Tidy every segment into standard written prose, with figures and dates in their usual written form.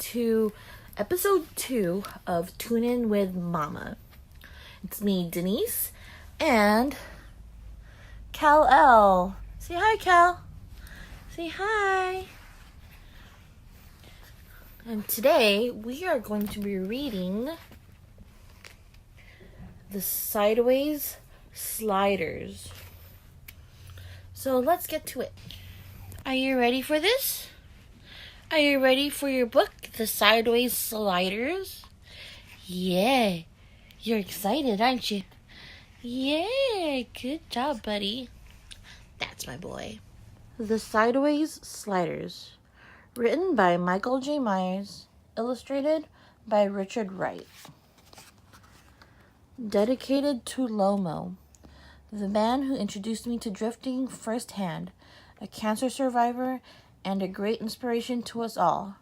to episode 2 of Tunin with Mama. It's me, Denise, and Cal-El. Say hi, Cal. Say hi. And today we are going to be reading the Sidways Sliders. So let's get to it. Are you ready for this? Are you ready for your book, The Sidways Sliders? Yeah. You're excited, aren't you? Yeah. Good job, buddy. That's my boy. The Sidways Sliders. Written by Michael J. Myers. Illustrated by Richard Wright. Dedicated to Lomo, the man who introduced me to drifting firsthand, a cancer survivor, and a great inspiration to us all.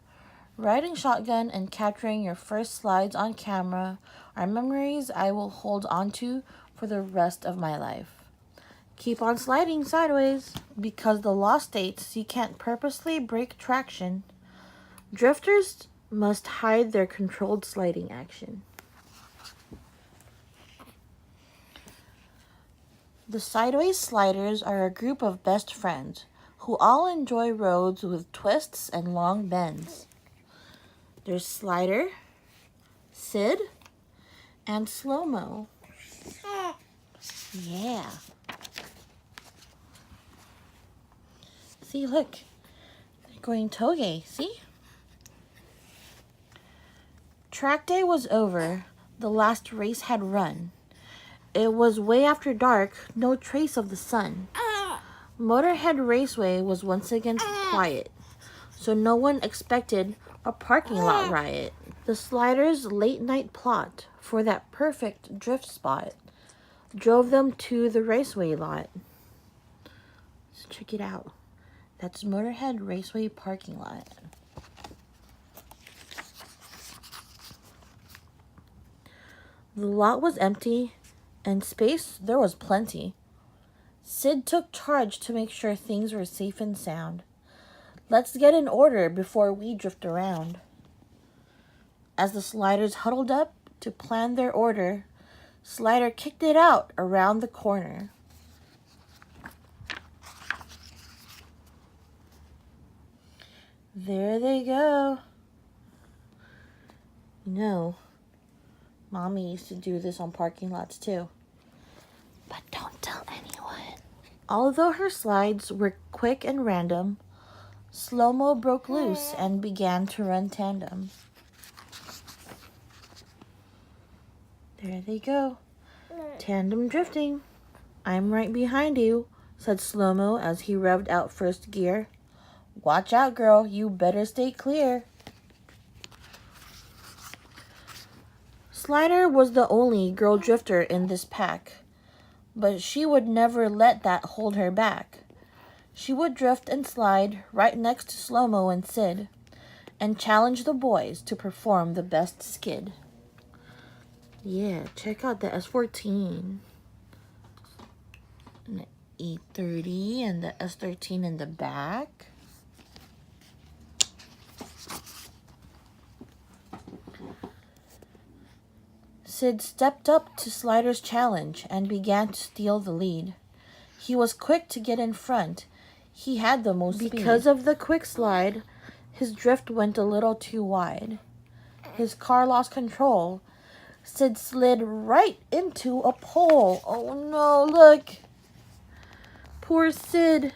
Riding shotgun and capturing your first slides on camera are memories I will hold on to for the rest of my life. Keep on sliding sideways, because the law states you can't purposely break traction. Drifters must hide their controlled sliding action. The Sidways Sliders are a group of best friends who all enjoy roads with twists and long bends. There's Slider, Sid, and Slow-Mo. Yeah. See, look. They're going toge, see? Track day was over. The last race had run. It was way after dark, no trace of the sun. Motorhead Raceway was once again quiet, so no one expected a parking lot riot. The Sliders' late-night plot for that perfect drift spot drove them to the raceway lot. So check it out. That's Motorhead Raceway parking lot. The lot was empty, and space there was plenty. Sid took charge to make sure things were safe and sound. Let's get in order before we drift around. As the Sliders huddled up to plan their order, Slider kicked it out around the corner. There they go. You know, Mommy used to do this on parking lots too. But don't tell anyone. Although her slides were quick and random, Slow-Mo broke loose and began to run tandem. There they go. Tandem drifting. I'm right behind you, said Slow-Mo as he revved out first gear. Watch out, girl. You better stay clear. Slider was the only girl drifter in this pack, but she would never let that hold her back. She would drift and slide right next to Slow-Mo and Sid, and challenge the boys to perform the best skid. Yeah, check out the S14. And the E30 and the S13 in the back. Sid stepped up to Slider's challenge and began to steal the lead. He was quick to get in front. He had the most speed. Because of the quick slide, his drift went a little too wide. His car lost control. Sid slid right into a pole. Oh no, look. Poor Sid.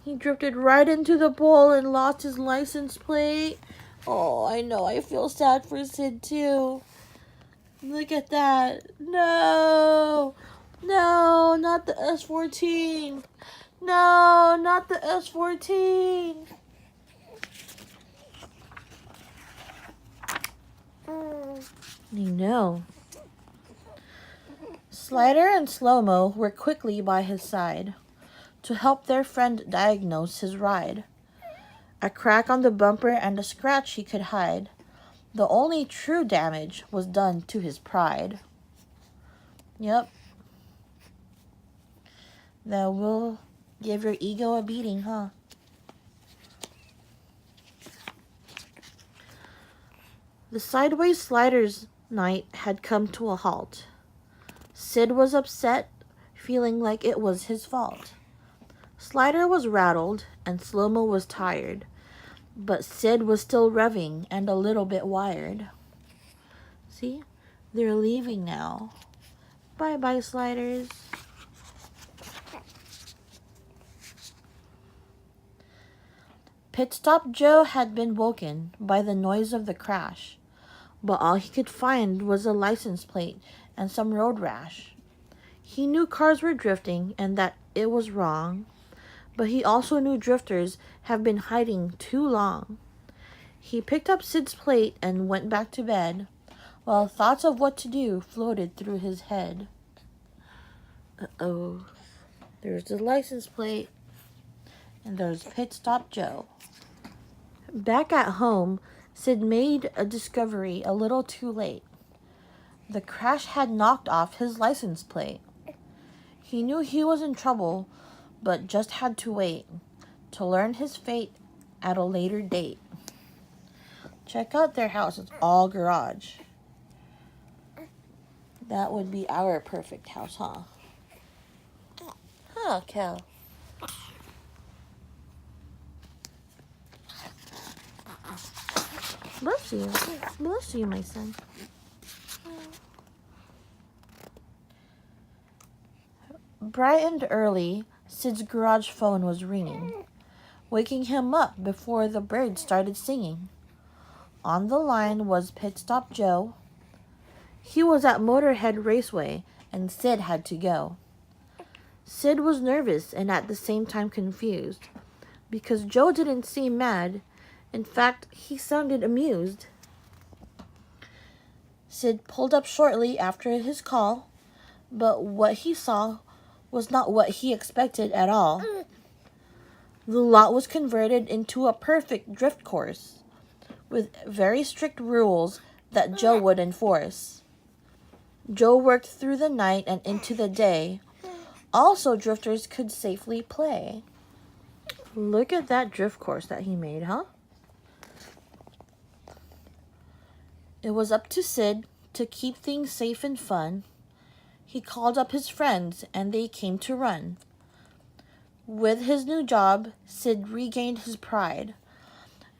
He drifted right into the pole and lost his license plate. Oh, I know. I feel sad for Sid too. Look at that. No. No, not the S14. No, not the S14. I know. Slider and Slow-Mo were quickly by his side to help their friend diagnose his ride. A crack on the bumper and a scratch he could hide. The only true damage was done to his pride. Yep. That will give your ego a beating, huh? The Sidways Sliders night had come to a halt. Sid was upset, feeling like it was his fault. Slider was rattled and Slow-Mo was tired, but Sid was still revving and a little bit wired. See? They're leaving now. Bye-bye, Sliders. Pit Stop Joe had been woken by the noise of the crash, but all he could find was a license plate and some road rash. He knew cars were drifting and that it was wrong, but he also knew drifters have been hiding too long. He picked up Sid's plate and went back to bed, while thoughts of what to do floated through his head. Uh-oh, there's the license plate, and there's Pit Stop Joe. Back at home, Sid made a discovery a little too late. The crash had knocked off his license plate. He knew he was in trouble, but just had to wait to learn his fate at a later date. Check out their house. It's all garage. That would be our perfect house, huh? Huh, Kel? Bless you. Bless you, my son. Bright and early, Sid's garage phone was ringing, waking him up before the birds started singing. On the line was Pit Stop Joe. He was at Motorhead Raceway, and Sid had to go. Sid was nervous and at the same time confused, because Joe didn't seem mad. In fact, he sounded amused. Sid pulled up shortly after his call, but what he saw was not what he expected at all. The lot was converted into a perfect drift course, with very strict rules that Joe would enforce. Joe worked through the night and into the day, also drifters could safely play. Look at that drift course that he made, huh? It was up to Sid to keep things safe and fun. He called up his friends and they came to run. With his new job, Sid regained his pride.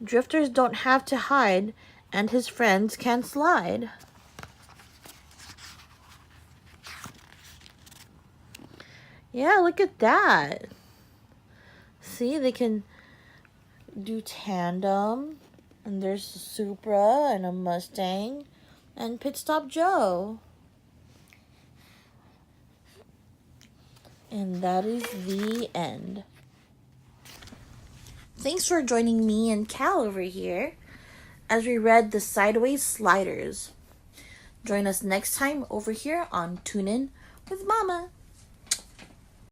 Drifters don't have to hide and his friends can slide. Yeah, look at that. See, they can do tandem. And there's a Supra and a Mustang and Pit Stop Joe. And that is the end. Thanks for joining me and Cal over here as we read the Sidways Sliders. Join us next time over here on Tunin with Mama.